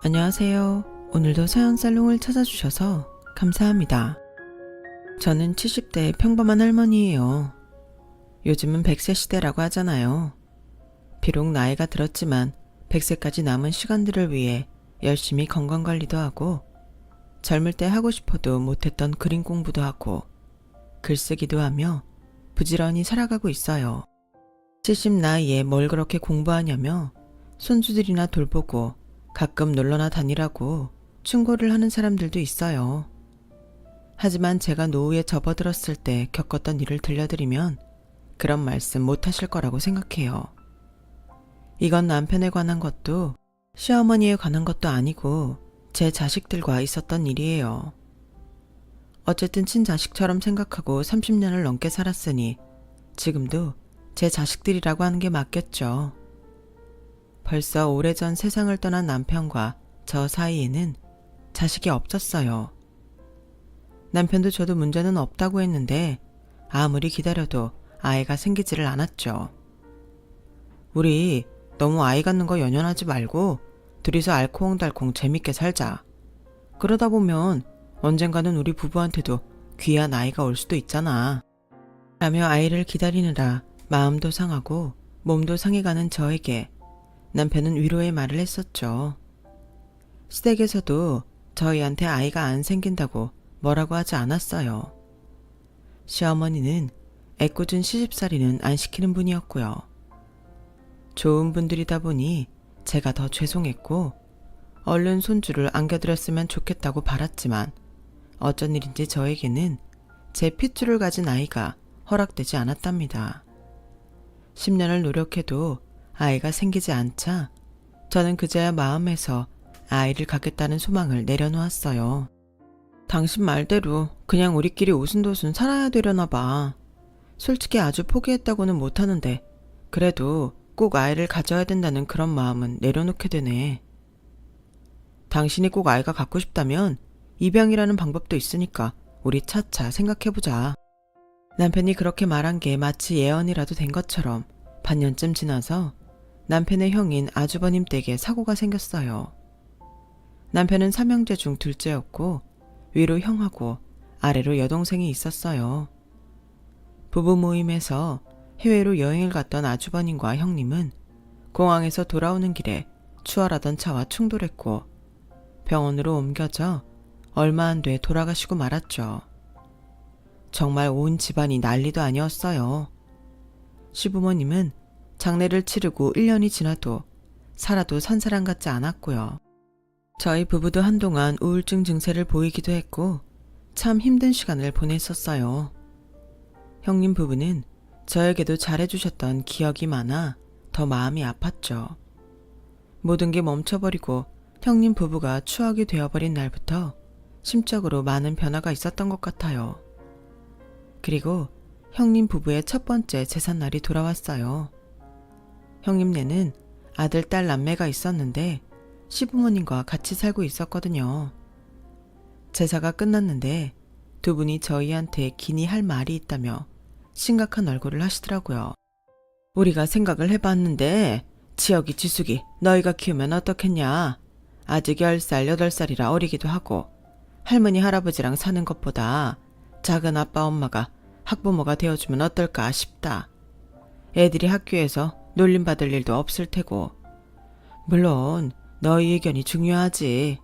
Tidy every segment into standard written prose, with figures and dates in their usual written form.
안녕하세요. 오늘도 사연살롱을 찾아주셔서 감사합니다. 저는 70대 평범한 할머니예요. 요즘은 100세 시대라고 하잖아요. 비록 나이가 들었지만 100세까지 남은 시간들을 위해 열심히 건강관리도 하고 젊을 때 하고 싶어도 못했던 그림 공부도 하고 글쓰기도 하며 부지런히 살아가고 있어요. 70 나이에 뭘 그렇게 공부하냐며 손주들이나 돌보고 가끔 놀러나 다니라고 충고를 하는 사람들도 있어요. 하지만 제가 노후에 접어들었을 때 겪었던 일을 들려드리면 그런 말씀 못 하실 거라고 생각해요. 이건 남편에 관한 것도 시어머니에 관한 것도 아니고 제 자식들과 있었던 일이에요. 어쨌든 친자식처럼 생각하고 30년을 넘게 살았으니 지금도 제 자식들이라고 하는 게 맞겠죠. 벌써 오래전 세상을 떠난 남편과 저 사이에는 자식이 없었어요. 남편도 저도 문제는 없다고 했는데 아무리 기다려도 아이가 생기지를 않았죠. 우리 너무 아이 갖는 거 연연하지 말고 둘이서 알콩달콩 재밌게 살자. 그러다 보면 언젠가는 우리 부부한테도 귀한 아이가 올 수도 있잖아. 라며 아이를 기다리느라 마음도 상하고 몸도 상해가는 저에게 남편은 위로의 말을 했었죠. 시댁에서도 저희한테 아이가 안 생긴다고 뭐라고 하지 않았어요. 시어머니는 애꿎은 시집살이는 안 시키는 분이었고요. 좋은 분들이다 보니 제가 더 죄송했고 얼른 손주를 안겨드렸으면 좋겠다고 바랐지만 어쩐 일인지 저에게는 제 핏줄을 가진 아이가 허락되지 않았답니다. 10년을 노력해도 아이가 생기지 않자 저는 그제야 마음에서 아이를 갖겠다는 소망을 내려놓았어요. 당신 말대로 그냥 우리끼리 오순도순 살아야 되려나 봐. 솔직히 아주 포기했다고는 못하는데 그래도 꼭 아이를 가져야 된다는 그런 마음은 내려놓게 되네. 당신이 꼭 아이가 갖고 싶다면 입양이라는 방법도 있으니까 우리 차차 생각해보자. 남편이 그렇게 말한 게 마치 예언이라도 된 것처럼 반년쯤 지나서 남편의 형인 아주버님 댁에 사고가 생겼어요. 남편은 삼형제 중 둘째였고 위로 형하고 아래로 여동생이 있었어요. 부부 모임에서 해외로 여행을 갔던 아주버님과 형님은 공항에서 돌아오는 길에 추월하던 차와 충돌했고 병원으로 옮겨져 얼마 안 돼 돌아가시고 말았죠. 정말 온 집안이 난리도 아니었어요. 시부모님은 장례를 치르고 1년이 지나도 살아도 산 사람 같지 않았고요. 저희 부부도 한동안 우울증 증세를 보이기도 했고 참 힘든 시간을 보냈었어요. 형님 부부는 저에게도 잘해주셨던 기억이 많아 더 마음이 아팠죠. 모든 게 멈춰버리고 형님 부부가 추억이 되어버린 날부터 심적으로 많은 변화가 있었던 것 같아요. 그리고 형님 부부의 첫 번째 제삿날이 돌아왔어요. 형님네는 아들, 딸, 남매가 있었는데 시부모님과 같이 살고 있었거든요. 제사가 끝났는데 두 분이 저희한테 긴히 할 말이 있다며 심각한 얼굴을 하시더라고요. 우리가 생각을 해봤는데 지혁이 지숙이 너희가 키우면 어떻겠냐. 아직 10살, 8살이라 어리기도 하고 할머니, 할아버지랑 사는 것보다 작은 아빠, 엄마가 학부모가 되어주면 어떨까 싶다. 애들이 학교에서 놀림받을 일도 없을 테고 물론 너희 의견이 중요하지.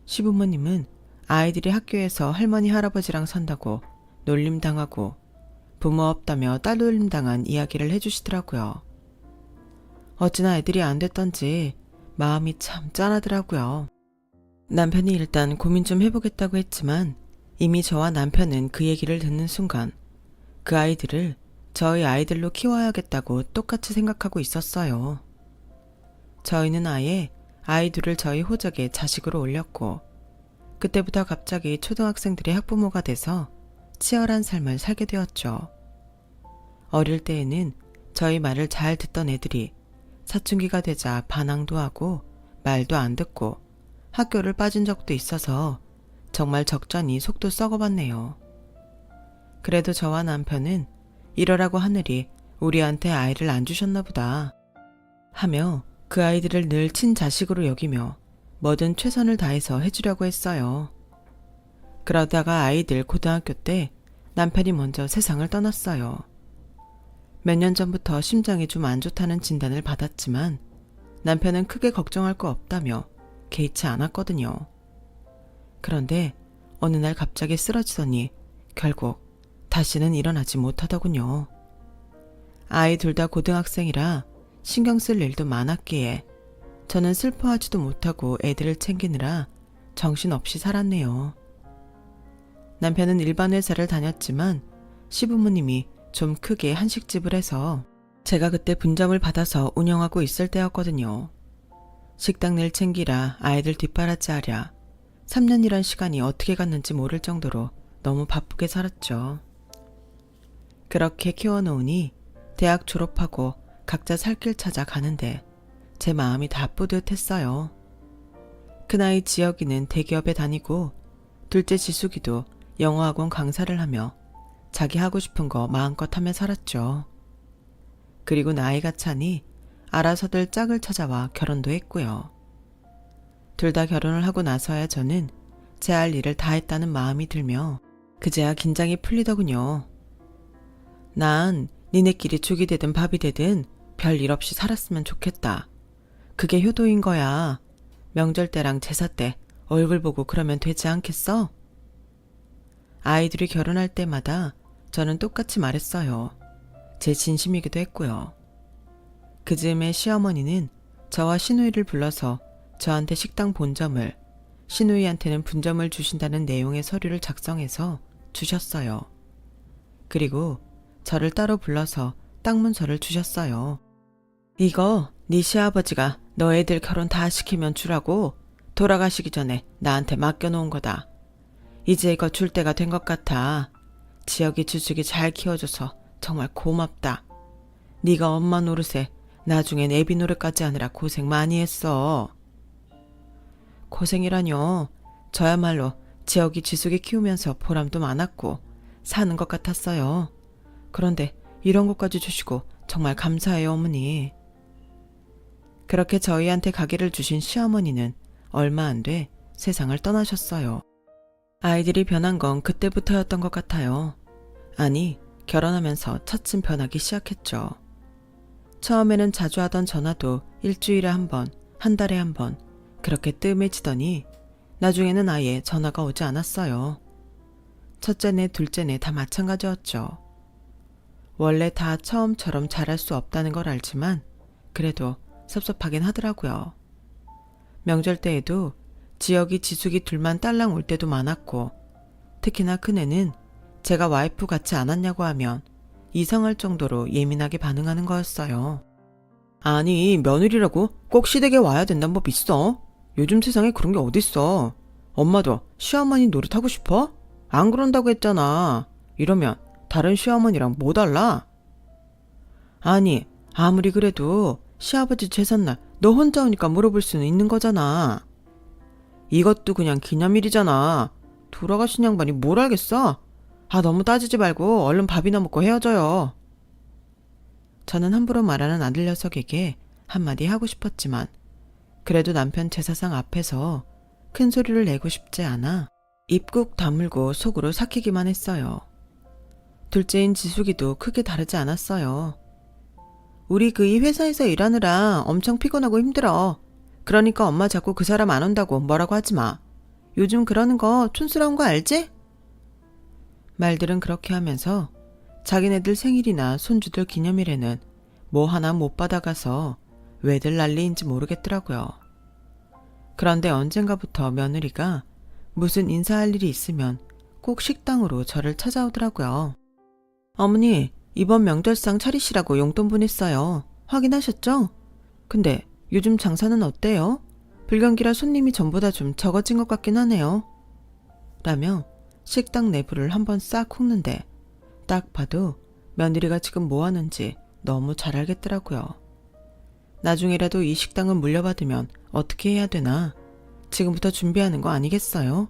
시부모님은 아이들이 학교에서 할머니, 할아버지랑 산다고 놀림당하고 부모 없다며 딸 놀림당한 이야기를 해주시더라고요. 어찌나 애들이 안 됐던지 마음이 참 짠하더라고요. 남편이 일단 고민 좀 해보겠다고 했지만 이미 저와 남편은 그 얘기를 듣는 순간 그 아이들을 저희 아이들로 키워야겠다고 똑같이 생각하고 있었어요. 저희는 아예 아이들을 저희 호적에 자식으로 올렸고 그때부터 갑자기 초등학생들이 학부모가 돼서 치열한 삶을 살게 되었죠. 어릴 때에는 저희 말을 잘 듣던 애들이 사춘기가 되자 반항도 하고 말도 안 듣고 학교를 빠진 적도 있어서 정말 적잖이 속도 썩어봤네요. 그래도 저와 남편은 이러라고 하늘이 우리한테 아이를 안 주셨나 보다 하며 그 아이들을 늘 친자식으로 여기며 뭐든 최선을 다해서 해주려고 했어요. 그러다가 아이들 고등학교 때 남편이 먼저 세상을 떠났어요. 몇 년 전부터 심장이 좀 안 좋다는 진단을 받았지만 남편은 크게 걱정할 거 없다며 개의치 않았거든요. 그런데 어느 날 갑자기 쓰러지더니 결국 다시는 일어나지 못하더군요. 아이 둘 다 고등학생이라 신경 쓸 일도 많았기에 저는 슬퍼하지도 못하고 애들을 챙기느라 정신없이 살았네요. 남편은 일반 회사를 다녔지만 시부모님이 좀 크게 한식집을 해서 제가 그때 분점을 받아서 운영하고 있을 때였거든요. 식당 일 챙기라 아이들 뒷바라지 하랴 3년이란 시간이 어떻게 갔는지 모를 정도로 너무 바쁘게 살았죠. 그렇게 키워놓으니 대학 졸업하고 각자 살 길 찾아 가는데 제 마음이 다 뿌듯했어요. 큰아이 지혁이는 대기업에 다니고 둘째 지숙이도 영어학원 강사를 하며 자기 하고 싶은 거 마음껏 하며 살았죠. 그리고 나이가 차니 알아서들 짝을 찾아와 결혼도 했고요. 둘 다 결혼을 하고 나서야 저는 제 할 일을 다 했다는 마음이 들며 그제야 긴장이 풀리더군요. 난 니네끼리 죽이 되든 밥이 되든 별 일 없이 살았으면 좋겠다. 그게 효도인 거야. 명절 때랑 제사 때 얼굴 보고 그러면 되지 않겠어? 아이들이 결혼할 때마다 저는 똑같이 말했어요. 제 진심이기도 했고요. 그 즈음에 시어머니는 저와 시누이를 불러서 저한테 식당 본점을, 시누이한테는 분점을 주신다는 내용의 서류를 작성해서 주셨어요. 그리고 저를 따로 불러서 땅 문서를 주셨어요. 이거 네 시아버지가 너 애들 결혼 다 시키면 주라고 돌아가시기 전에 나한테 맡겨놓은 거다. 이제 이거 줄 때가 된 것 같아. 지혁이 주숙이 잘 키워줘서 정말 고맙다. 네가 엄마 노릇에 나중엔 애비 노릇까지 하느라 고생 많이 했어. 고생이라뇨. 저야말로 지혁이 지숙이 키우면서 보람도 많았고 사는 것 같았어요. 그런데 이런 것까지 주시고 정말 감사해요, 어머니. 그렇게 저희한테 가게를 주신 시어머니는 얼마 안 돼 세상을 떠나셨어요. 아이들이 변한 건 그때부터였던 것 같아요. 아니, 결혼하면서 차츰 변하기 시작했죠. 처음에는 자주 하던 전화도 일주일에 한 번, 한 달에 한 번 그렇게 뜸해지더니 나중에는 아예 전화가 오지 않았어요. 첫째네, 둘째네 다 마찬가지였죠. 원래 다 처음처럼 잘할 수 없다는 걸 알지만 그래도 섭섭하긴 하더라고요. 명절 때에도 지혁이 지숙이 둘만 딸랑 올 때도 많았고 특히나 큰애는 제가 와이프 같지 않았냐고 하면 이상할 정도로 예민하게 반응하는 거였어요. 아니, 며느리라고 꼭 시댁에 와야 된다는 법 있어? 요즘 세상에 그런 게 어딨어. 엄마도 시어머니 노릇하고 싶어? 안 그런다고 했잖아. 이러면 다른 시어머니랑 뭐 달라? 아니, 아무리 그래도 시아버지 제삿날 너 혼자 오니까 물어볼 수는 있는 거잖아. 이것도 그냥 기념일이잖아. 돌아가신 양반이 뭘 알겠어? 너무 따지지 말고 얼른 밥이나 먹고 헤어져요. 저는 함부로 말하는 아들 녀석에게 한마디 하고 싶었지만 그래도 남편 제사상 앞에서 큰 소리를 내고 싶지 않아 입 꾹 다물고 속으로 삭히기만 했어요. 둘째인 지숙이도 크게 다르지 않았어요. 우리 그 이 회사에서 일하느라 엄청 피곤하고 힘들어. 그러니까 엄마 자꾸 그 사람 안 온다고 뭐라고 하지 마. 요즘 그러는 거 촌스러운 거 알지? 말들은 그렇게 하면서 자기네들 생일이나 손주들 기념일에는 뭐 하나 못 받아가서 왜들 난리인지 모르겠더라고요. 그런데 언젠가부터 며느리가 무슨 인사할 일이 있으면 꼭 식당으로 저를 찾아오더라고요. 어머니, 이번 명절상 차리시라고 용돈 보냈어요. 확인하셨죠? 근데 요즘 장사는 어때요? 불경기라 손님이 전보다 좀 적어진 것 같긴 하네요. 라며 식당 내부를 한번 싹 훑는데 딱 봐도 며느리가 지금 뭐 하는지 너무 잘 알겠더라고요. 나중에라도 이 식당을 물려받으면 어떻게 해야 되나 지금부터 준비하는 거 아니겠어요?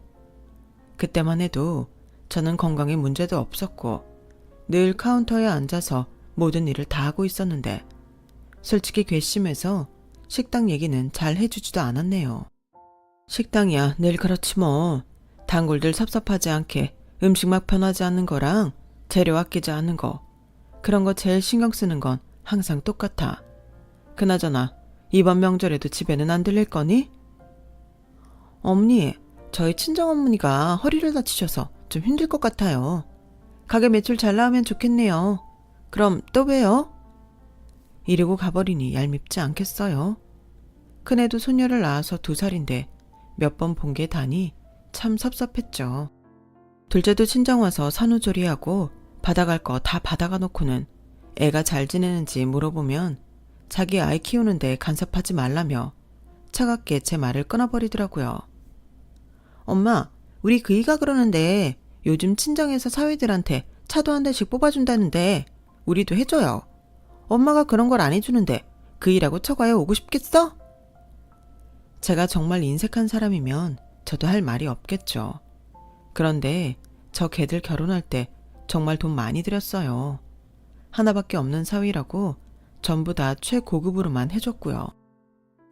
그때만 해도 저는 건강에 문제도 없었고 늘 카운터에 앉아서 모든 일을 다 하고 있었는데 솔직히 괘씸해서 식당 얘기는 잘 해주지도 않았네요. 식당이야 늘 그렇지 뭐. 단골들 섭섭하지 않게 음식 막 변하지 않는 거랑 재료 아끼지 않는 거, 그런 거 제일 신경 쓰는 건 항상 똑같아. 그나저나 이번 명절에도 집에는 안 들릴 거니? 어머니, 저희 친정어머니가 허리를 다치셔서 좀 힘들 것 같아요. 가게 매출 잘 나오면 좋겠네요. 그럼 또 봬요. 이러고 가버리니 얄밉지 않겠어요? 큰애도 소녀를 낳아서 2살인데 몇 번 본 게 다니 참 섭섭했죠. 둘째도 친정 와서 산후조리하고 받아갈 거 다 받아가 놓고는 애가 잘 지내는지 물어보면 자기 아이 키우는데 간섭하지 말라며 차갑게 제 말을 끊어버리더라고요. 엄마, 우리 그이가 그러는데 요즘 친정에서 사위들한테 차도 한 대씩 뽑아준다는데 우리도 해줘요. 엄마가 그런 걸 안 해주는데 그이라고 처가에 오고 싶겠어? 제가 정말 인색한 사람이면 저도 할 말이 없겠죠. 그런데 저 걔들 결혼할 때 정말 돈 많이 들였어요. 하나밖에 없는 사위라고 전부 다 최고급으로만 해줬고요.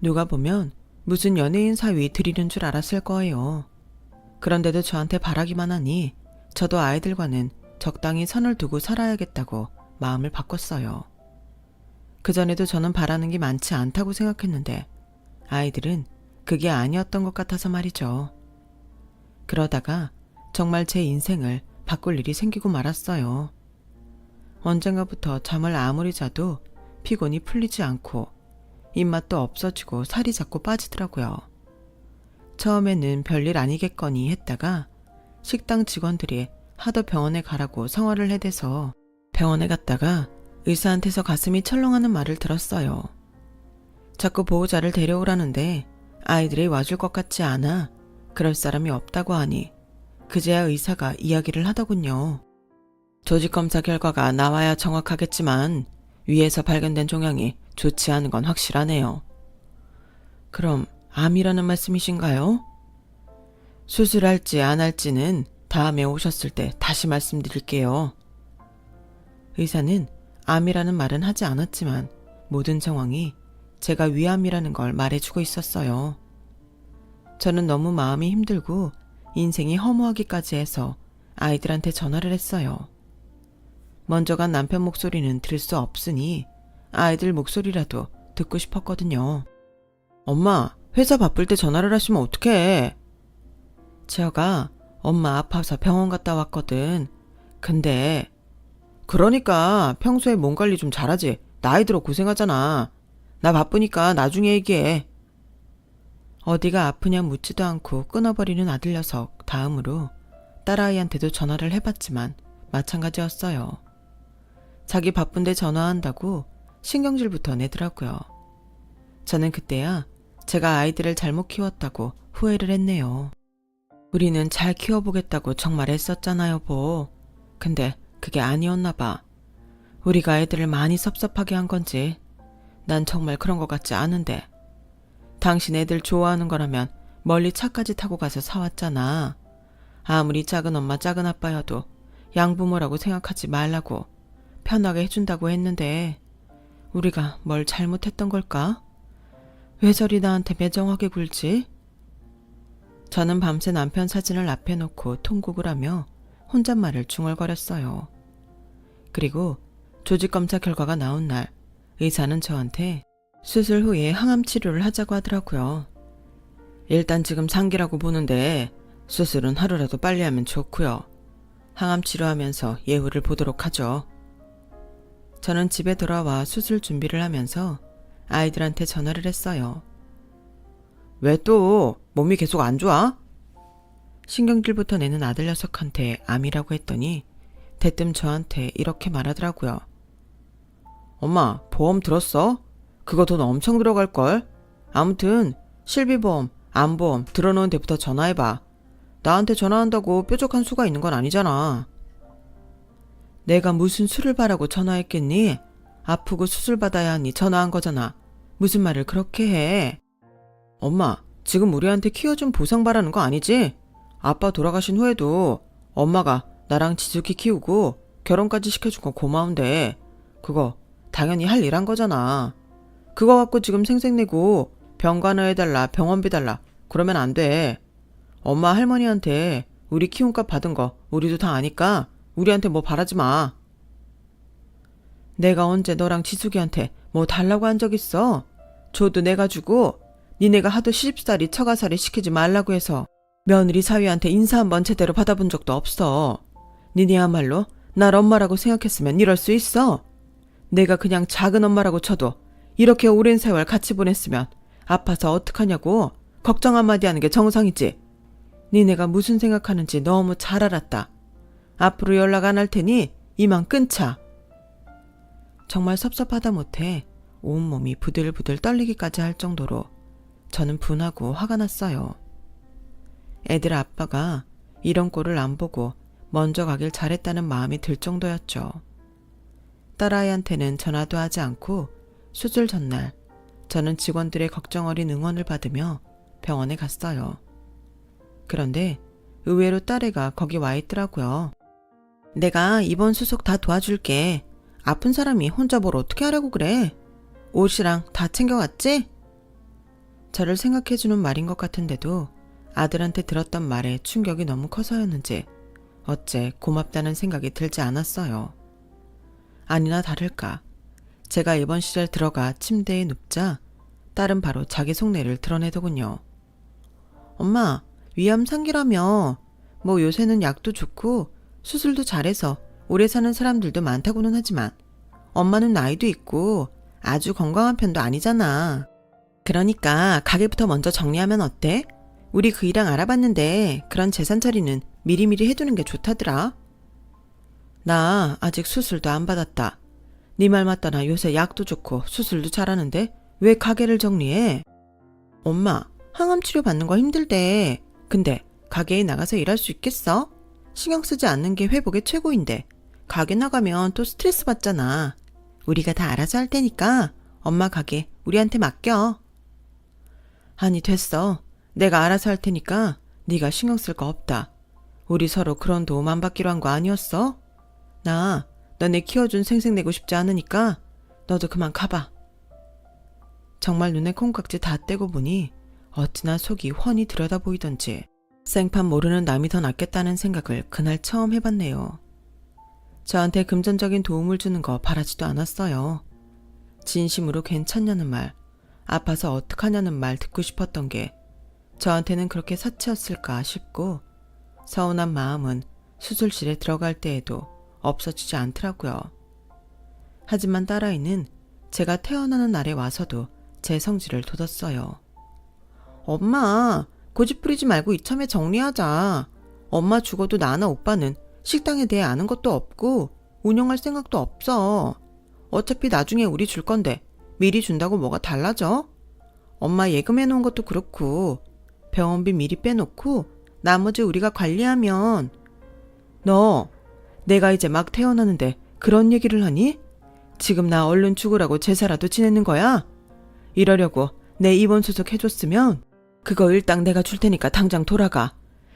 누가 보면 무슨 연예인 사위 드리는 줄 알았을 거예요. 그런데도 저한테 바라기만 하니 저도 아이들과는 적당히 선을 두고 살아야겠다고 마음을 바꿨어요. 그전에도 저는 바라는 게 많지 않다고 생각했는데 아이들은 그게 아니었던 것 같아서 말이죠. 그러다가 정말 제 인생을 바꿀 일이 생기고 말았어요. 언젠가부터 잠을 아무리 자도 피곤이 풀리지 않고 입맛도 없어지고 살이 자꾸 빠지더라고요. 처음에는 별일 아니겠거니 했다가 식당 직원들이 하도 병원에 가라고 성화를 해대서 병원에 갔다가 의사한테서 가슴이 철렁하는 말을 들었어요. 자꾸 보호자를 데려오라는데 아이들이 와줄 것 같지 않아 그럴 사람이 없다고 하니 그제야 의사가 이야기를 하더군요. 조직검사 결과가 나와야 정확하겠지만 위에서 발견된 종양이 좋지 않은 건 확실하네요. 그럼 암이라는 말씀이신가요? 수술할지 안 할지는 다음에 오셨을 때 다시 말씀드릴게요. 의사는 암이라는 말은 하지 않았지만 모든 정황이 제가 위암이라는 걸 말해주고 있었어요. 저는 너무 마음이 힘들고 인생이 허무하기까지 해서 아이들한테 전화를 했어요. 먼저 간 남편 목소리는 들을 수 없으니 아이들 목소리라도 듣고 싶었거든요. 엄마, 회사 바쁠 때 전화를 하시면 어떡해? 지혁아, 엄마 아파서 병원 갔다 왔거든. 근데 그러니까 평소에 몸 관리 좀 잘하지. 나이 들어 고생하잖아. 나 바쁘니까 나중에 얘기해. 어디가 아프냐 묻지도 않고 끊어버리는 아들 녀석 다음으로 딸아이한테도 전화를 해봤지만 마찬가지였어요. 자기 바쁜데 전화한다고 신경질부터 내더라고요. 저는 그때야 제가 아이들을 잘못 키웠다고 후회를 했네요. 우리는 잘 키워보겠다고 정말 애썼잖아 여보. 근데 그게 아니었나 봐. 우리가 애들을 많이 섭섭하게 한 건지 난 정말 그런 것 같지 않은데. 당신 애들 좋아하는 거라면 멀리 차까지 타고 가서 사왔잖아. 아무리 작은 엄마 작은 아빠여도 양부모라고 생각하지 말라고 편하게 해준다고 했는데 우리가 뭘 잘못했던 걸까? 왜 저리 나한테 매정하게 굴지? 저는 밤새 남편 사진을 앞에 놓고 통곡을 하며 혼잣말을 중얼거렸어요. 그리고 조직검사 결과가 나온 날 의사는 저한테 수술 후에 항암 치료를 하자고 하더라고요. 일단 지금 상기라고 보는데 수술은 하루라도 빨리 하면 좋고요. 항암 치료하면서 예후를 보도록 하죠. 저는 집에 돌아와 수술 준비를 하면서 아이들한테 전화를 했어요. 왜 또 몸이 계속 안 좋아? 신경질부터 내는 아들 녀석한테 암이라고 했더니 대뜸 저한테 이렇게 말하더라고요. 엄마, 보험 들었어? 그거 돈 엄청 들어갈걸? 아무튼 실비보험, 암보험 들어놓은 데부터 전화해봐. 나한테 전화한다고 뾰족한 수가 있는 건 아니잖아. 내가 무슨 수를 바라고 전화했겠니? 아프고 수술 받아야 하니 전화한 거잖아. 무슨 말을 그렇게 해? 엄마, 지금 우리한테 키워준 보상 바라는 거 아니지? 아빠 돌아가신 후에도 엄마가 나랑 지숙이 키우고 결혼까지 시켜준 건 고마운데 그거 당연히 할 일 한 거잖아. 그거 갖고 지금 생색내고 병간호 해달라 병원비 달라 그러면 안 돼. 엄마 할머니한테 우리 키움값 받은 거 우리도 다 아니까 우리한테 뭐 바라지 마. 내가 언제 너랑 지숙이한테 뭐 달라고 한 적 있어? 줘도 내가 주고 니네가 하도 시집살이 처가살이 시키지 말라고 해서 며느리 사위한테 인사 한번 제대로 받아본 적도 없어. 니네야말로 날 엄마라고 생각했으면 이럴 수 있어? 내가 그냥 작은 엄마라고 쳐도 이렇게 오랜 세월 같이 보냈으면 아파서 어떡하냐고 걱정 한마디 하는 게 정상이지. 니네가 무슨 생각하는지 너무 잘 알았다. 앞으로 연락 안 할 테니 이만 끊자. 정말 섭섭하다 못해 온몸이 부들부들 떨리기까지 할 정도로 저는 분하고 화가 났어요. 애들 아빠가 이런 꼴을 안 보고 먼저 가길 잘했다는 마음이 들 정도였죠. 딸아이한테는 전화도 하지 않고 수술 전날 저는 직원들의 걱정 어린 응원을 받으며 병원에 갔어요. 그런데 의외로 딸애가 거기 와 있더라고요. 내가 이번 수속 다 도와줄게. 아픈 사람이 혼자 뭘 어떻게 하려고 그래? 옷이랑 다 챙겨왔지? 저를 생각해주는 말인 것 같은데도 아들한테 들었던 말에 충격이 너무 커서였는지 어째 고맙다는 생각이 들지 않았어요. 아니나 다를까 제가 입원 시절 들어가 침대에 눕자 딸은 바로 자기 속내를 드러내더군요. 엄마, 위암 상기라며. 뭐 요새는 약도 좋고 수술도 잘해서 오래 사는 사람들도 많다고는 하지만 엄마는 나이도 있고 아주 건강한 편도 아니잖아. 그러니까 가게부터 먼저 정리하면 어때? 우리 그 일랑 알아봤는데 그런 재산 처리는 미리미리 해두는 게 좋다더라. 나 아직 수술도 안 받았다. 네 말 맞다. 나 요새 약도 좋고 수술도 잘하는데 왜 가게를 정리해? 엄마, 항암 치료 받는 거 힘들대. 근데 가게에 나가서 일할 수 있겠어? 신경 쓰지 않는 게 회복의 최고인데 가게 나가면 또 스트레스 받잖아. 우리가 다 알아서 할 테니까 엄마 가게 우리한테 맡겨. 아니 됐어. 내가 알아서 할 테니까 네가 신경 쓸 거 없다. 우리 서로 그런 도움 안 받기로 한 거 아니었어? 나 너네 키워준 생색내고 싶지 않으니까 너도 그만 가봐. 정말 눈에 콩깍지 다 떼고 보니 어찌나 속이 훤히 들여다 보이던지 생판 모르는 남이 더 낫겠다는 생각을 그날 처음 해봤네요. 저한테 금전적인 도움을 주는 거 바라지도 않았어요. 진심으로 괜찮냐는 말, 아파서 어떡하냐는 말 듣고 싶었던 게 저한테는 그렇게 사치였을까 싶고 서운한 마음은 수술실에 들어갈 때에도 없어지지 않더라고요. 하지만 딸아이는 제가 태어나는 날에 와서도 제 성질을 돋았어요. 엄마, 고집 부리지 말고 이참에 정리하자. 엄마 죽어도 나나 오빠는 식당에 대해 아는 것도 없고 운영할 생각도 없어. 어차피 나중에 우리 줄 건데 미리 준다고 뭐가 달라져? 엄마 예금해놓은 것도 그렇고 병원비 미리 빼놓고 나머지 우리가 관리하면. 너 내가 이제 막 태어나는데 그런 얘기를 하니? 지금 나 얼른 죽으라고 제사라도 지내는 거야? 이러려고 내 입원 수속 해줬으면 그거 일당 내가 줄 테니까 당장 돌아가.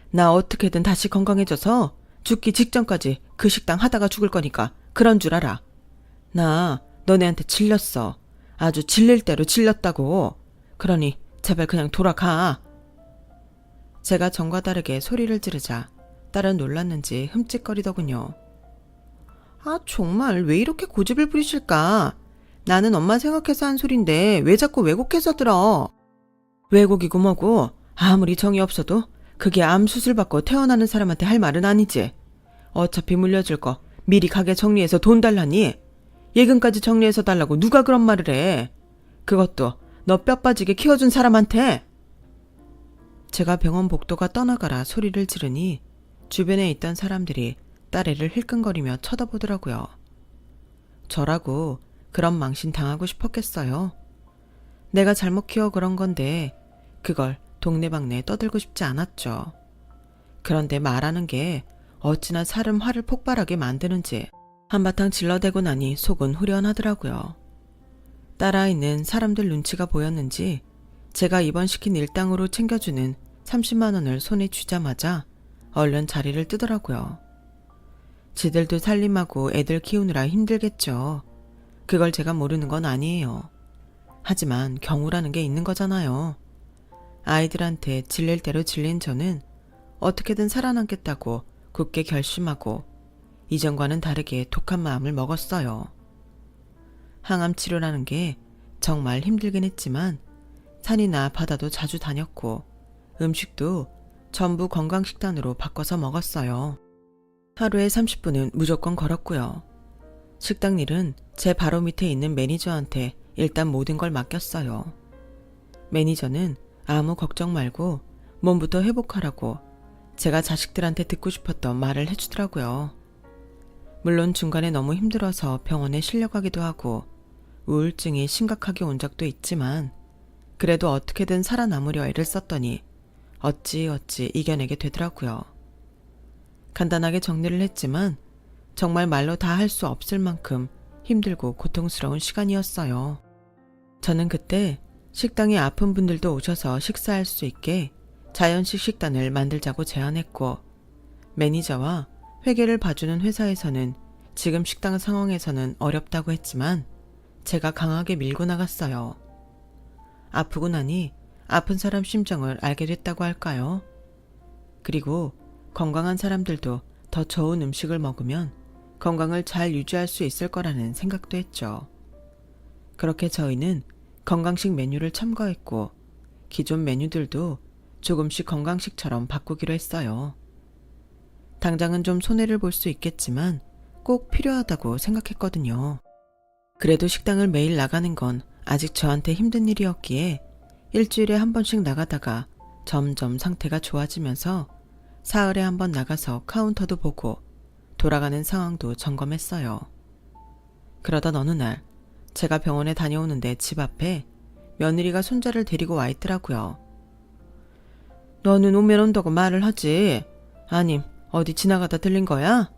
나 어떻게든 다시 건강해져서 죽기 직전까지 그 식당 하다가 죽을 거니까 그런 줄 알아. 나 너네한테 질렸어. 아주 질릴 대로 질렸다고. 그러니 제발 그냥 돌아가. 제가 전과 다르게 소리를 지르자 딸은 놀랐는지 흠칫거리더군요. 아, 정말 왜 이렇게 고집을 부리실까? 나는 엄마 생각해서 한 소린데 왜 자꾸 왜곡해서 들어? 왜곡이고 뭐고 아무리 정이 없어도 그게 암 수술 받고 태어나는 사람한테 할 말은 아니지. 어차피 물려줄 거 미리 가게 정리해서 돈 달라니? 예금까지 정리해서 달라고 누가 그런 말을 해? 그것도 너 뼈 빠지게 키워준 사람한테? 제가 병원 복도가 떠나가라 소리를 지르니 주변에 있던 사람들이 딸애를 힐끔거리며 쳐다보더라고요. 저라고 그런 망신 당하고 싶었겠어요? 내가 잘못 키워 그런 건데 그걸 동네방네에 떠들고 싶지 않았죠. 그런데 말하는 게 어찌나 사람 화를 폭발하게 만드는지 한바탕 질러대고 나니 속은 후련하더라고요. 딸아이는 사람들 눈치가 보였는지 제가 입원시킨 일당으로 챙겨주는 30만 원을 손에 쥐자마자 얼른 자리를 뜨더라고요. 지들도 살림하고 애들 키우느라 힘들겠죠. 그걸 제가 모르는 건 아니에요. 하지만 경우라는 게 있는 거잖아요. 아이들한테 질릴 대로 질린 저는 어떻게든 살아남겠다고 굳게 결심하고 이전과는 다르게 독한 마음을 먹었어요. 항암 치료라는 게 정말 힘들긴 했지만 산이나 바다도 자주 다녔고 음식도 전부 건강식단으로 바꿔서 먹었어요. 하루에 30분은 무조건 걸었고요. 식당 일은 제 바로 밑에 있는 매니저한테 일단 모든 걸 맡겼어요. 매니저는 아무 걱정 말고 몸부터 회복하라고 제가 자식들한테 듣고 싶었던 말을 해주더라고요. 물론 중간에 너무 힘들어서 병원에 실려가기도 하고 우울증이 심각하게 온 적도 있지만 그래도 어떻게든 살아남으려 애를 썼더니 어찌 이겨내게 되더라고요. 간단하게 정리를 했지만 정말 말로 다 할 수 없을 만큼 힘들고 고통스러운 시간이었어요. 저는 그때 식당에 아픈 분들도 오셔서 식사할 수 있게 자연식 식단을 만들자고 제안했고 매니저와 회계를 봐주는 회사에서는 지금 식당 상황에서는 어렵다고 했지만 제가 강하게 밀고 나갔어요. 아프고 나니 아픈 사람 심정을 알게 됐다고 할까요? 그리고 건강한 사람들도 더 좋은 음식을 먹으면 건강을 잘 유지할 수 있을 거라는 생각도 했죠. 그렇게 저희는 건강식 메뉴를 첨가했고 기존 메뉴들도 조금씩 건강식처럼 바꾸기로 했어요. 당장은 좀 손해를 볼 수 있겠지만 꼭 필요하다고 생각했거든요. 그래도 식당을 매일 나가는 건 아직 저한테 힘든 일이었기에 일주일에 한 번씩 나가다가 점점 상태가 좋아지면서 사흘에 한 번 나가서 카운터도 보고 돌아가는 상황도 점검했어요. 그러던 어느 날 제가 병원에 다녀오는데 집 앞에 며느리가 손자를 데리고 와 있더라고요. 너는 오면 온다고 말을 하지. 아님 어디 지나가다 들린 거야?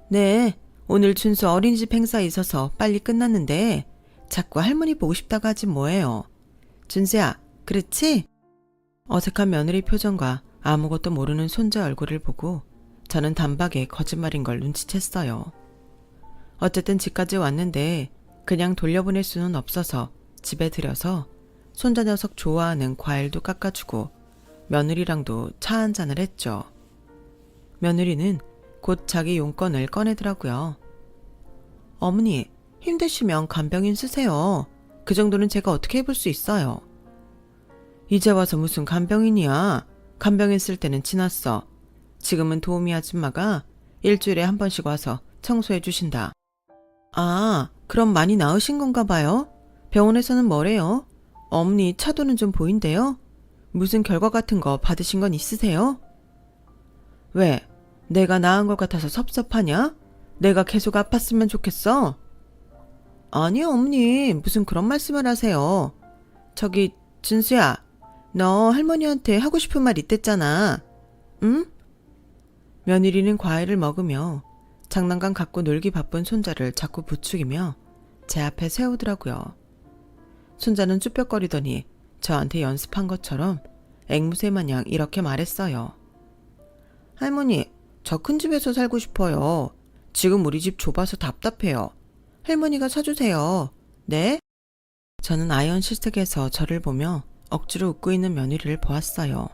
네, 오늘 준수 어린이집 행사 있어서 빨리 끝났는데 자꾸 할머니 보고 싶다고 하지 뭐예요. 준수야, 그렇지? 어색한 며느리 표정과 아무것도 모르는 손자 얼굴을 보고 저는 단박에 거짓말인 걸 눈치챘어요. 어쨌든 집까지 왔는데 그냥 돌려보낼 수는 없어서 집에 들여서 손자 녀석 좋아하는 과일도 깎아주고 며느리랑도 차 한잔을 했죠. 며느리는 곧 자기 용건을 꺼내더라고요. 어머니, 힘드시면 간병인 쓰세요. 그 정도는 제가 어떻게 해볼 수 있어요. 이제 와서 무슨 간병인이야. 간병인 쓸 때는 지났어. 지금은 도우미 아줌마가 일주일에 한 번씩 와서 청소해 주신다. 아, 그럼 많이 나으신 건가 봐요? 병원에서는 뭐래요? 어머니 차도는 좀 보인대요? 무슨 결과 같은 거 받으신 건 있으세요? 왜? 내가 나은 것 같아서 섭섭하냐? 내가 계속 아팠으면 좋겠어? 아니 어머니 무슨 그런 말씀을 하세요. 저기 준수야, 너 할머니한테 하고 싶은 말 있댔잖아. 응? 며느리는 과일을 먹으며 장난감 갖고 놀기 바쁜 손자를 자꾸 부추기며 제 앞에 세우더라고요. 손자는 쭈뼛거리더니 저한테 연습한 것처럼 앵무새 마냥 이렇게 말했어요. 할머니, 저 큰 집에서 살고 싶어요. 지금 우리 집 좁아서 답답해요. 할머니가 사주세요. 네? 저는 아이언 실색에서 저를 보며 억지로 웃고 있는 며느리를 보았어요.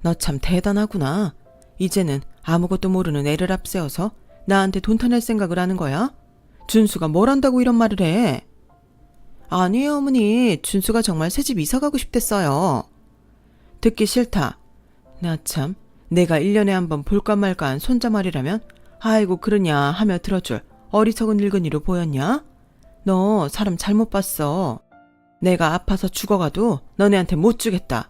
너 참 대단하구나. 이제는 아무것도 모르는 애를 앞세워서 나한테 돈 타낼 생각을 하는 거야? 준수가 뭘 한다고 이런 말을 해? 아니에요 어머니. 준수가 정말 새집 이사 가고 싶댔어요. 듣기 싫다. 나 참 내가 1년에 한 번 볼까 말까 한 손자 말이라면 아이고 그러냐 하며 들어줄 어리석은 늙은이로 보였냐? 너 사람 잘못 봤어. 내가 아파서 죽어가도 너네한테 못 주겠다.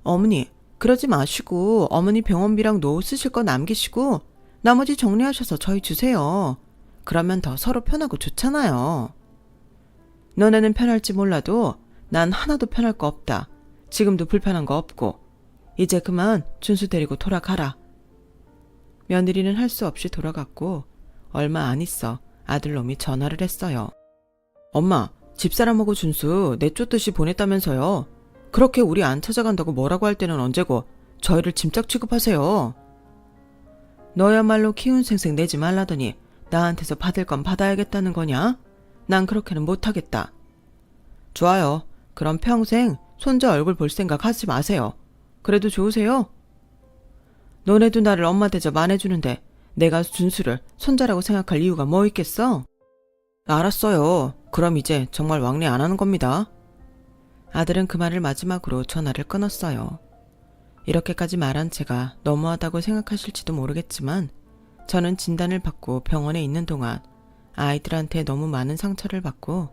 어머니 그러지 마시고 어머니 병원비랑 노후 쓰실 거 남기시고 나머지 정리하셔서 저희 주세요. 그러면 더 서로 편하고 좋잖아요. 너네는 편할지 몰라도 난 하나도 편할 거 없다. 지금도 불편한 거 없고. 이제 그만 준수 데리고 돌아가라. 며느리는 할 수 없이 돌아갔고 얼마 안 있어 아들놈이 전화를 했어요. 엄마, 집사람하고 준수 내쫓듯이 보냈다면서요. 그렇게 우리 안 찾아간다고 뭐라고 할 때는 언제고 저희를 짐짝 취급하세요. 너야말로 키운 생색 내지 말라더니 나한테서 받을 건 받아야겠다는 거냐? 난 그렇게는 못하겠다. 좋아요. 그럼 평생 손자 얼굴 볼 생각 하지 마세요. 그래도 좋으세요? 너네도 나를 엄마 대접 안 해주는데 내가 준수를 손자라고 생각할 이유가 뭐 있겠어? 알았어요. 그럼 이제 정말 왕래 안 하는 겁니다. 아들은 그 말을 마지막으로 전화를 끊었어요. 이렇게까지 말한 제가 너무하다고 생각하실지도 모르겠지만 저는 진단을 받고 병원에 있는 동안 아이들한테 너무 많은 상처를 받고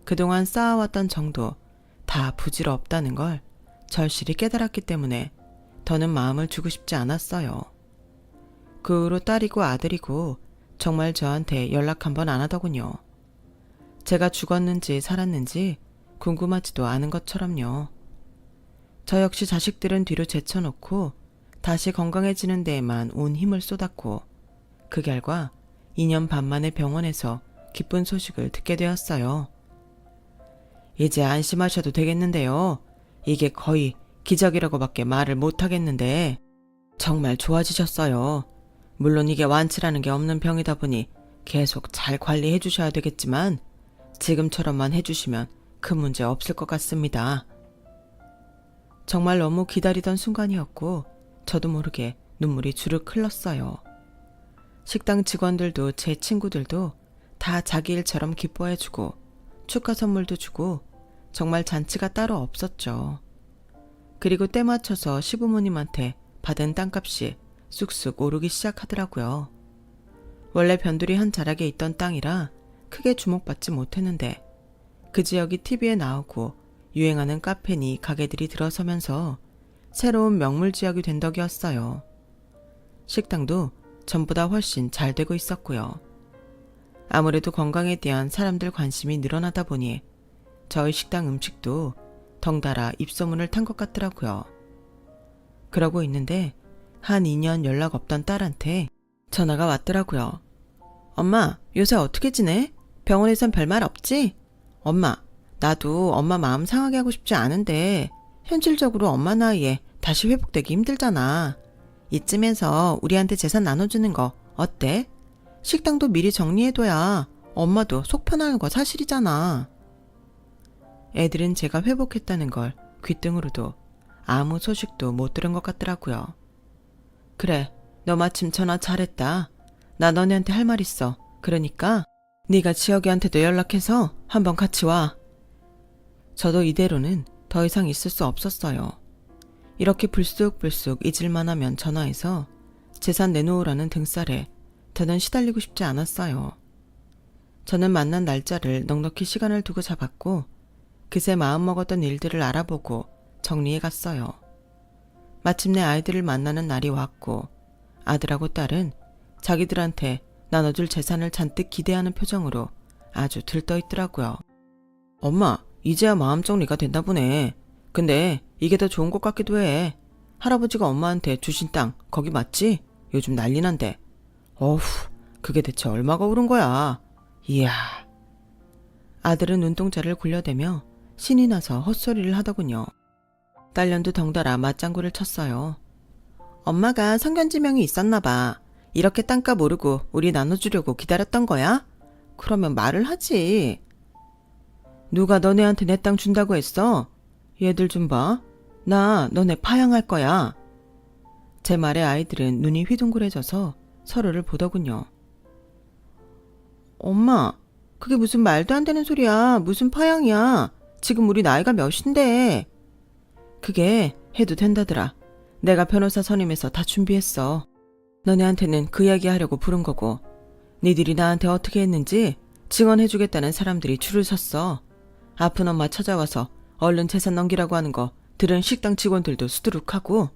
그동안 쌓아왔던 정도 다 부질없다는 걸 절실히 깨달았기 때문에 더는 마음을 주고 싶지 않았어요. 그 후로 딸이고 아들이고 정말 저한테 연락 한 번 안 하더군요. 제가 죽었는지 살았는지 궁금하지도 않은 것처럼요. 저 역시 자식들은 뒤로 제쳐놓고 다시 건강해지는 데에만 온 힘을 쏟았고 그 결과 2년 반 만에 병원에서 기쁜 소식을 듣게 되었어요. 이제 안심하셔도 되겠는데요. 이게 거의 기적이라고밖에 말을 못하겠는데 정말 좋아지셨어요. 물론 이게 완치라는 게 없는 병이다 보니 계속 잘 관리해 주셔야 되겠지만 지금처럼만 해주시면 큰 문제 없을 것 같습니다. 정말 너무 기다리던 순간이었고 저도 모르게 눈물이 주르륵 흘렀어요. 식당 직원들도 제 친구들도 다 자기 일처럼 기뻐해주고 축하 선물도 주고 정말 잔치가 따로 없었죠. 그리고 때 맞춰서 시부모님한테 받은 땅값이 쑥쑥 오르기 시작하더라고요. 원래 변두리 한 자락에 있던 땅이라 크게 주목받지 못했는데 그 지역이 TV에 나오고 유행하는 카페니 가게들이 들어서면서 새로운 명물 지역이 된 덕이었어요. 식당도 전보다 훨씬 잘 되고 있었고요. 아무래도 건강에 대한 사람들 관심이 늘어나다 보니 저희 식당 음식도 덩달아 입소문을 탄 것 같더라고요. 그러고 있는데 한 2년 연락 없던 딸한테 전화가 왔더라고요. 엄마, 요새 어떻게 지내? 병원에선 별말 없지? 엄마, 나도 엄마 마음 상하게 하고 싶지 않은데 현실적으로 엄마 나이에 다시 회복되기 힘들잖아. 이쯤에서 우리한테 재산 나눠주는 거 어때? 식당도 미리 정리해둬야 엄마도 속 편하는 거 사실이잖아. 애들은 제가 회복했다는 걸 귓등으로도 아무 소식도 못 들은 것 같더라고요. 그래, 너 마침 전화 잘했다. 나 너네한테 할 말 있어. 그러니까 네가 지혁이한테도 연락해서 한번 같이 와. 저도 이대로는 더 이상 있을 수 없었어요. 이렇게 불쑥불쑥 잊을만 하면 전화해서 재산 내놓으라는 등살에 더는 시달리고 싶지 않았어요. 저는 만난 날짜를 넉넉히 시간을 두고 잡았고 그새 마음먹었던 일들을 알아보고 정리해 갔어요. 마침내 아이들을 만나는 날이 왔고 아들하고 딸은 자기들한테 나눠줄 재산을 잔뜩 기대하는 표정으로 아주 들떠있더라고요. 엄마, 이제야 마음 정리가 됐나 보네. 근데 이게 더 좋은 것 같기도 해. 할아버지가 엄마한테 주신 땅 거기 맞지? 요즘 난리 난데. 어후, 그게 대체 얼마가 오른 거야. 이야. 아들은 눈동자를 굴려대며 신이 나서 헛소리를 하더군요. 딸년도 덩달아 맞장구를 쳤어요. 엄마가 성견지명이 있었나 봐. 이렇게 땅값 오르고 우리 나눠주려고 기다렸던 거야? 그러면 말을 하지. 누가 너네한테 내 땅 준다고 했어? 얘들 좀 봐. 나 너네 파양할 거야. 제 말에 아이들은 눈이 휘둥그레져서 서로를 보더군요. 엄마, 그게 무슨 말도 안 되는 소리야. 무슨 파양이야. 지금 우리 나이가 몇인데. 그게 해도 된다더라. 내가 변호사 선임해서 다 준비했어. 너네한테는 그 이야기 하려고 부른 거고 니들이 나한테 어떻게 했는지 증언해주겠다는 사람들이 줄을 섰어. 아픈 엄마 찾아와서 얼른 재산 넘기라고 하는 거 들은 식당 직원들도 수두룩하고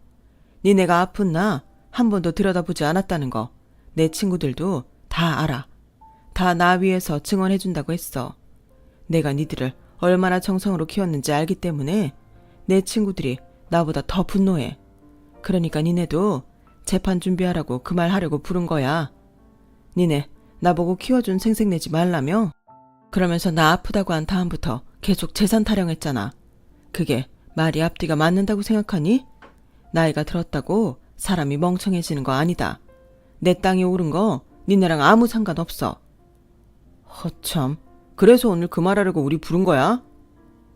니네가 아픈 나 한 번도 들여다보지 않았다는 거 내 친구들도 다 알아. 다 나 위해서 증언해준다고 했어. 내가 니들을 얼마나 정성으로 키웠는지 알기 때문에 내 친구들이 나보다 더 분노해. 그러니까 니네도 재판 준비하라고 그 말 하려고 부른 거야. 니네 나보고 키워준 생색내지 말라며? 그러면서 나 아프다고 한 다음부터 계속 재산 타령했잖아. 그게 말이 앞뒤가 맞는다고 생각하니? 나이가 들었다고 사람이 멍청해지는 거 아니다. 내 땅이 오른 거 니네랑 아무 상관없어. 허참, 그래서 오늘 그 말하려고 우리 부른 거야?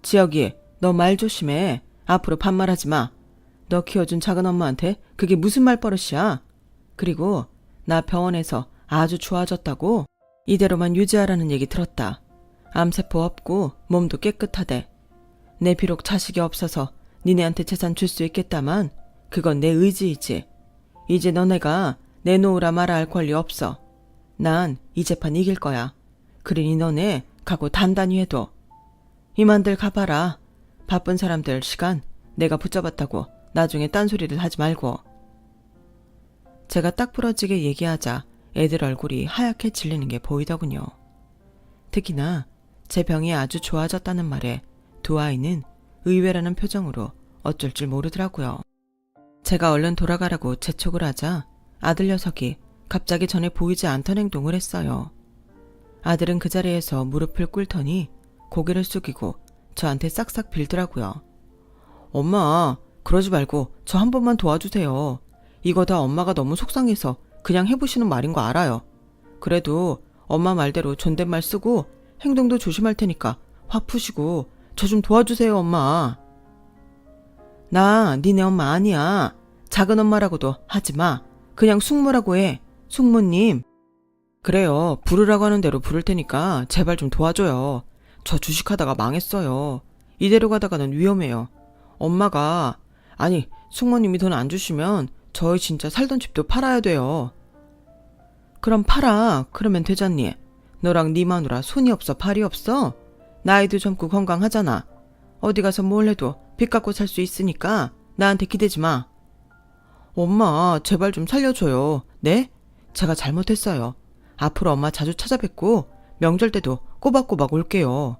지혁이, 너 말 조심해. 앞으로 반말하지 마. 너 키워준 작은 엄마한테 그게 무슨 말버릇이야? 그리고 나 병원에서 아주 좋아졌다고? 이대로만 유지하라는 얘기 들었다. 암세포 없고 몸도 깨끗하대. 내 비록 자식이 없어서 니네한테 재산 줄 수 있겠다만 그건 내 의지이지. 이제 너네가 내놓으라 말아 할 권리 없어. 난 이 재판 이길 거야. 그러니 너네 각오 단단히 해둬. 이만들 가봐라. 바쁜 사람들 시간 내가 붙잡았다고 나중에 딴소리를 하지 말고. 제가 딱 부러지게 얘기하자 애들 얼굴이 하얗게 질리는 게 보이더군요. 특히나 제 병이 아주 좋아졌다는 말에 두 아이는 의외라는 표정으로 어쩔 줄 모르더라고요. 제가 얼른 돌아가라고 재촉을 하자 아들 녀석이 갑자기 전에 보이지 않던 행동을 했어요. 아들은 그 자리에서 무릎을 꿇더니 고개를 숙이고 저한테 싹싹 빌더라고요. 엄마, 그러지 말고 저 한 번만 도와주세요. 이거 다 엄마가 너무 속상해서 그냥 해보시는 말인 거 알아요. 그래도 엄마 말대로 존댓말 쓰고 행동도 조심할 테니까 화 푸시고 저 좀 도와주세요, 엄마. 나 니네 엄마 아니야. 작은 엄마라고도 하지 마. 그냥 숙모라고 해. 숙모님. 그래요. 부르라고 하는 대로 부를 테니까 제발 좀 도와줘요. 저 주식하다가 망했어요. 이대로 가다가는 위험해요. 엄마가 아니 숙모님이 돈 안 주시면 저희 진짜 살던 집도 팔아야 돼요. 그럼 팔아. 그러면 되잖니. 너랑 네 마누라 손이 없어 발이 없어? 나이도 젊고 건강하잖아. 어디 가서 뭘 해도 빚 갚고 살 수 있으니까 나한테 기대지 마. 엄마 제발 좀 살려줘요. 네? 제가 잘못했어요. 앞으로 엄마 자주 찾아뵙고 명절 때도 꼬박꼬박 올게요.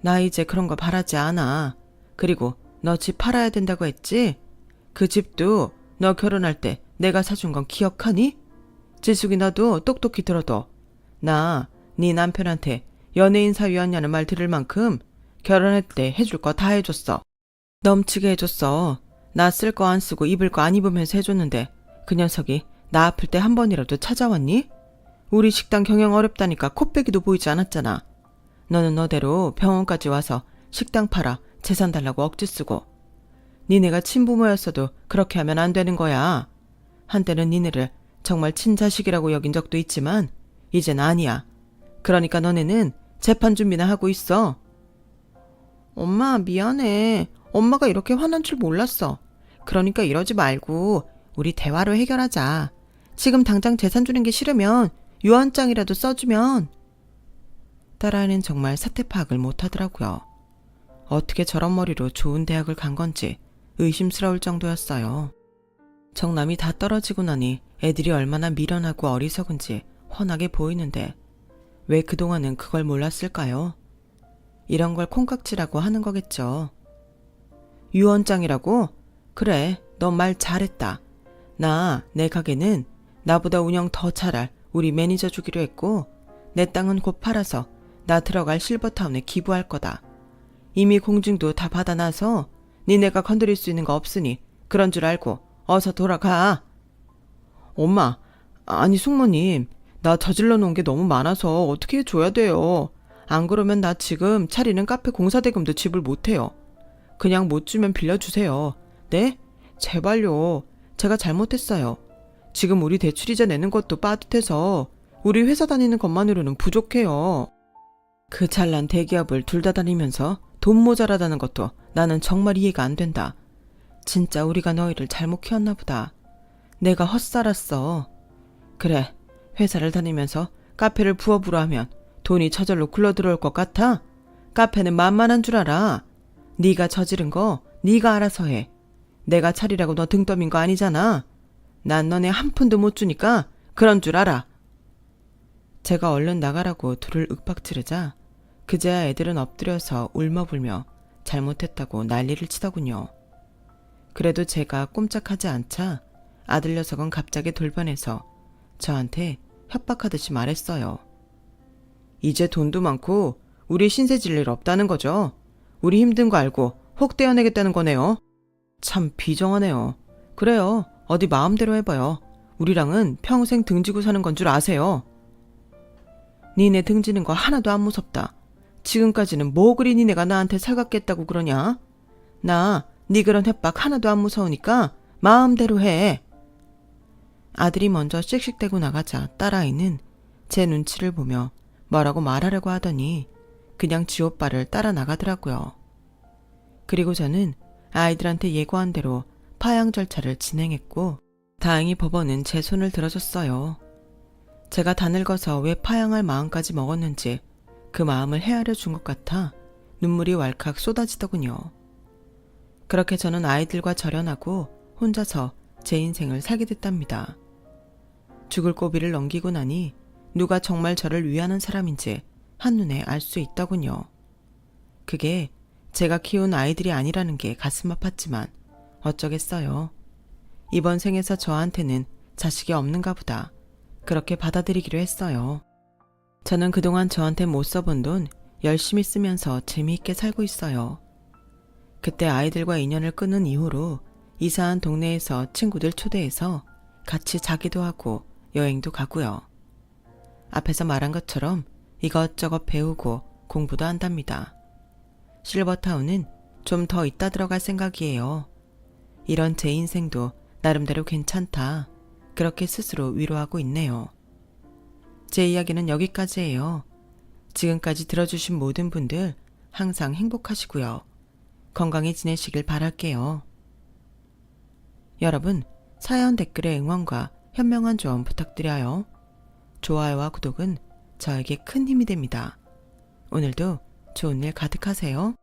나 이제 그런 거 바라지 않아. 그리고 너 집 팔아야 된다고 했지? 그 집도 너 결혼할 때 내가 사준 건 기억하니? 지숙이 너도 똑똑히 들어둬. 나 네 남편한테 연예인 사위였냐는 말 들을 만큼 결혼할 때 해줄 거 다 해줬어. 넘치게 해줬어. 나 쓸 거 안 쓰고 입을 거 안 입으면서 해줬는데 그 녀석이 나 아플 때 한 번이라도 찾아왔니? 우리 식당 경영 어렵다니까 코빼기도 보이지 않았잖아. 너는 너대로 병원까지 와서 식당 팔아 재산 달라고 억지 쓰고. 니네가 친부모였어도 그렇게 하면 안 되는 거야. 한때는 니네를 정말 친자식이라고 여긴 적도 있지만 이젠 아니야. 그러니까 너네는 재판 준비나 하고 있어. 엄마 미안해. 엄마가 이렇게 화난 줄 몰랐어. 그러니까 이러지 말고 우리 대화로 해결하자. 지금 당장 재산 주는 게 싫으면 유언장이라도 써주면. 딸아이는 정말 사태 파악을 못하더라고요. 어떻게 저런 머리로 좋은 대학을 간 건지 의심스러울 정도였어요. 정남이 다 떨어지고 나니 애들이 얼마나 미련하고 어리석은지 훤하게 보이는데 왜 그동안은 그걸 몰랐을까요? 이런 걸 콩깍지라고 하는 거겠죠. 유언장이라고? 그래, 너 말 잘했다. 내 가게는 나보다 운영 더 잘할 우리 매니저 주기로 했고 내 땅은 곧 팔아서 나 들어갈 실버타운에 기부할 거다. 이미 공증도 다 받아놔서 니네가 건드릴 수 있는 거 없으니 그런 줄 알고 어서 돌아가. 엄마, 아니 숙모님, 나 저질러 놓은 게 너무 많아서 어떻게 해줘야 돼요. 안 그러면 나 지금 차리는 카페 공사대금도 지불 못해요. 그냥 못 주면 빌려주세요. 네? 제발요. 제가 잘못했어요. 지금 우리 대출이자 내는 것도 빠듯해서 우리 회사 다니는 것만으로는 부족해요. 그 잘난 대기업을 둘 다 다니면서 돈 모자라다는 것도 나는 정말 이해가 안 된다. 진짜 우리가 너희를 잘못 키웠나 보다. 내가 헛살았어. 그래, 회사를 다니면서 카페를 부업으로 하면 돈이 저절로 굴러들어올 것 같아? 카페는 만만한 줄 알아. 네가 저지른 거 네가 알아서 해. 내가 차리라고 너 등 떠민 거 아니잖아. 난 너네 한 푼도 못 주니까 그런 줄 알아. 제가 얼른 나가라고 둘을 윽박지르자 그제야 애들은 엎드려서 울며불며 잘못했다고 난리를 치더군요. 그래도 제가 꼼짝하지 않자 아들 녀석은 갑자기 돌변해서 저한테 협박하듯이 말했어요. 이제 돈도 많고 우리 신세 질 일 없다는 거죠. 우리 힘든 거 알고 혹 떼어내겠다는 거네요. 참 비정하네요. 그래요. 어디 마음대로 해봐요. 우리랑은 평생 등지고 사는 건 줄 아세요. 니네 등지는 거 하나도 안 무섭다. 지금까지는 뭐 그리 니네가 나한테 살갑겠다고 그러냐? 나 네 그런 협박 하나도 안 무서우니까 마음대로 해. 아들이 먼저 씩씩대고 나가자 딸아이는 제 눈치를 보며 뭐라고 말하려고 하더니 그냥 지 오빠를 따라 나가더라고요. 그리고 저는 아이들한테 예고한 대로 파양 절차를 진행했고 다행히 법원은 제 손을 들어줬어요. 제가 다 늙어서 왜 파양할 마음까지 먹었는지 그 마음을 헤아려 준 것 같아 눈물이 왈칵 쏟아지더군요. 그렇게 저는 아이들과 절연하고 혼자서 제 인생을 살게 됐답니다. 죽을 고비를 넘기고 나니 누가 정말 저를 위하는 사람인지 한눈에 알 수 있더군요. 그게 제가 키운 아이들이 아니라는 게 가슴 아팠지만 어쩌겠어요. 이번 생에서 저한테는 자식이 없는가 보다. 그렇게 받아들이기로 했어요. 저는 그동안 저한테 못 써본 돈 열심히 쓰면서 재미있게 살고 있어요. 그때 아이들과 인연을 끊은 이후로 이사한 동네에서 친구들 초대해서 같이 자기도 하고 여행도 가고요. 앞에서 말한 것처럼 이것저것 배우고 공부도 한답니다. 실버타운은 좀 더 있다 들어갈 생각이에요. 이런 제 인생도 나름대로 괜찮다. 그렇게 스스로 위로하고 있네요. 제 이야기는 여기까지예요. 지금까지 들어주신 모든 분들 항상 행복하시고요. 건강히 지내시길 바랄게요. 여러분, 사연 댓글에 응원과 현명한 조언 부탁드려요. 좋아요와 구독은 저에게 큰 힘이 됩니다. 오늘도 좋은 일 가득하세요.